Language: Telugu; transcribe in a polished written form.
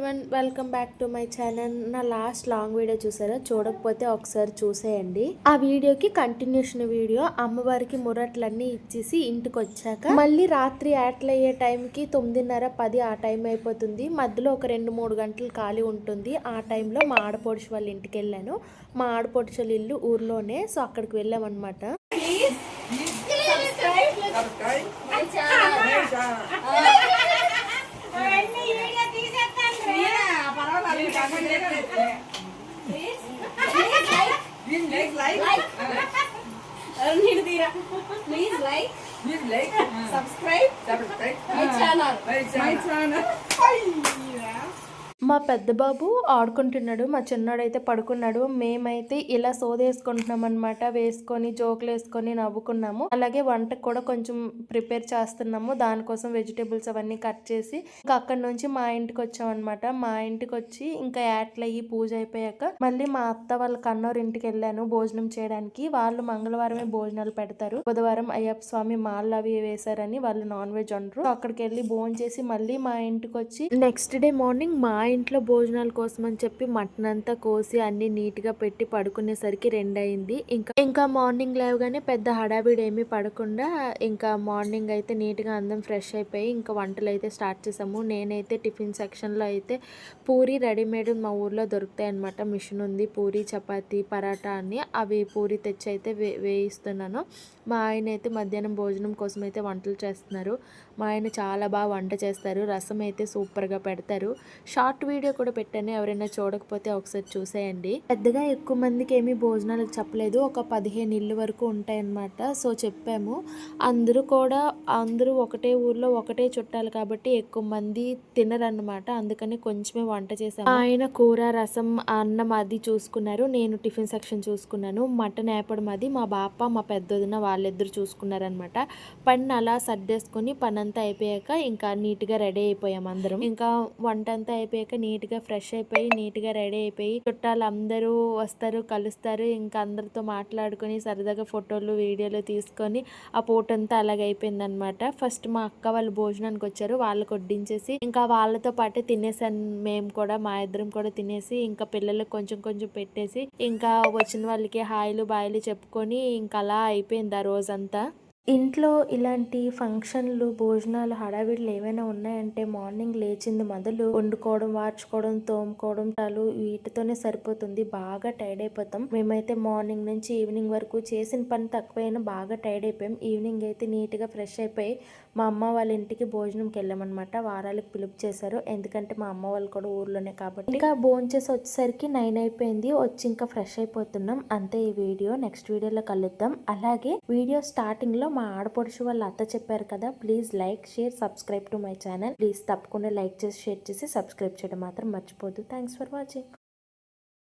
Everyone, welcome back to my channel. నా లాస్ట్ లాంగ్ వీడియో చూసారా? చూడకపోతే ఒకసారి చూసేయండి. ఆ వీడియోకి కంటిన్యూషన్ వీడియో. అమ్మవారికి మురట్లన్నీ ఇచ్చేసి ఇంటికి వచ్చాక మళ్ళీ రాత్రి యాట్లు అయ్యే టైంకి 9:30, 10 ఆ టైం అయిపోతుంది. మధ్యలో ఒక 2-3 గంటలు ఖాళీ ఉంటుంది. ఆ టైంలో మా ఆడపడుచు వాళ్ళ ఇంటికి వెళ్ళాను. మా ఆడపడుచు వాళ్ళ ఇల్లు ఊర్లోనే, సో అక్కడికి వెళ్ళామన్నమాట. Please like, subscribe my channel. మా పెద్ద బాబు ఆడుకుంటున్నాడు, మా చిన్నోడైతే పడుకున్నాడు. మేమైతే ఇలా సోదేసుకుంటున్నాం అనమాట. వేసుకొని జోకులు వేసుకొని నవ్వుకున్నాము. అలాగే వంటకు కూడా కొంచెం ప్రిపేర్ చేస్తున్నాము. దానికోసం వెజిటేబుల్స్ అవన్నీ కట్ చేసి ఇంకా అక్కడి నుంచి మా ఇంటికి వచ్చాం అనమాట. మా ఇంటికి వచ్చి ఇంకా యాట్లు అయ్యి పూజ అయిపోయాక మళ్ళీ మా అత్త వాళ్ళ కన్నూరు ఇంటికి వెళ్ళాను భోజనం చేయడానికి. వాళ్ళు మంగళవారమే భోజనాలు పెడతారు. బుధవారం అయ్యప్ప స్వామి మాళ్ళు అవి వేశారని వాళ్ళు నాన్ వెజ్ వండరు. అక్కడికి వెళ్ళి భోజనం చేసి మళ్ళీ మా ఇంటికి వచ్చి నెక్స్ట్ డే మార్నింగ్ మా ఇంట్లో భోజనాల కోసం అని చెప్పి మటన్ అంతా కోసి అన్ని నీట్ గా పెట్టి పడుకునేసరికి 2 అయింది. ఇంకా మార్నింగ్ లేవగానే పెద్ద హడావిడి ఏమీ పడకుండా ఇంకా మార్నింగ్ అయితే నీట్ గా అందరం ఫ్రెష్ అయిపోయి ఇంకా వంటలు అయితే స్టార్ట్ చేసాము. నేనైతే టిఫిన్ సెక్షన్ లో అయితే పూరి రెడీమేడ్ మా ఊర్లో దొరుకుతాయి అనమాట. మిషన్ ఉంది. పూరి, చపాతి, పరాటా అని అవి పూరి తెచ్చి అయితే వేయిస్తున్నాను. మా ఆయన అయితే మధ్యాహ్నం భోజనం కోసం అయితే వంటలు చేస్తున్నారు. మా ఆయన చాలా బాగా వంట చేస్తారు. రసం అయితే సూపర్గా పెడతారు. షార్ట్ వీడియో కూడా పెట్టాను, ఎవరైనా చూడకపోతే ఒకసారి చూసేయండి. పెద్దగా ఎక్కువ మందికి ఏమీ భోజనాలకు చెప్పలేదు. ఒక 15 ఇళ్ళు వరకు ఉంటాయన్నమాట. సో చెప్పాము. అందరూ ఒకటే ఊర్లో ఒకటే చుట్టాలు కాబట్టి ఎక్కువ మంది తినరన్నమాట. అందుకని కొంచెమే వంట చేశాము. ఆయన కూర, రసం, అన్నం అది చూసుకున్నారు. నేను టిఫిన్ సెక్షన్ చూసుకున్నాను. మటన్ వేపడం అది మా బాప, మా పెద్దొదిన వాళ్ళిద్దరు చూసుకున్నారనమాట. పని అలా సర్దేసుకొని పని అంతా అయిపోయాక ఇంకా నీట్గా రెడీ అయిపోయాం అందరం. ఇంకా వంట అంతా అయిపోయాక నీట్గా ఫ్రెష్ అయిపోయి నీట్గా రెడీ అయిపోయి చుట్టాలు అందరూ వస్తారు, కలుస్తారు. ఇంకా అందరితో మాట్లాడుకొని సరదాగా ఫోటోలు, వీడియోలు తీసుకొని ఆ పూటంతా అలాగ అయిపోయింది అనమాట. ఫస్ట్ మా అక్క వాళ్ళు భోజనానికి వచ్చారు. వాళ్ళకి వడ్డించేసి ఇంకా వాళ్ళతో పాటే తినేసాను. మేము కూడా మా ఇద్దరం కూడా తినేసి ఇంకా పిల్లలకు కొంచెం కొంచెం పెట్టేసి ఇంకా వచ్చిన వాళ్ళకి హాయిలు బాయిలు చెప్పుకొని ఇంకా అలా అయిపోయింది ఆ రోజంతా. ఇంట్లో ఇలాంటి ఫంక్షన్లు, భోజనాలు, హడావిడులు ఏమైనా ఉన్నాయంటే మార్నింగ్ లేచింది మొదలు వండుకోవడం, వార్చుకోవడం, తోముకోవడం చాలు వీటితోనే సరిపోతుంది. బాగా టైర్డ్ అయిపోతాం. మేమైతే మార్నింగ్ నుంచి ఈవినింగ్ వరకు చేసిన పని తక్కువైనా బాగా టైర్డ్ అయిపోయాం. ఈవినింగ్ అయితే నీట్గా ఫ్రెష్ అయిపోయి మా అమ్మ వాళ్ళ ఇంటికి భోజనంకి వెళ్ళామన్నమాట. వారాలకు పిలుపు చేశారు. ఎందుకంటే మా అమ్మ వాళ్ళు కూడా ఊర్లోనే కాబట్టి. ఇంకా భోజనం చేసి వచ్చేసరికి 9 అయిపోయింది. వచ్చి ఇంకా ఫ్రెష్ అయిపోతున్నాం. అంతే ఈ వీడియో. నెక్స్ట్ వీడియోలో కలుద్దాం. అలాగే వీడియో స్టార్టింగ్ లో మా ఆడపడుచు వాళ్ళ అత్త చెప్పారు కదా, please like, share, subscribe to my channel. Please తప్పకుండా లైక్ చేసి, షేర్ చేసి, సబ్స్క్రైబ్ చేయడం మాత్రం మర్చిపోద్దు. Thanks for watching.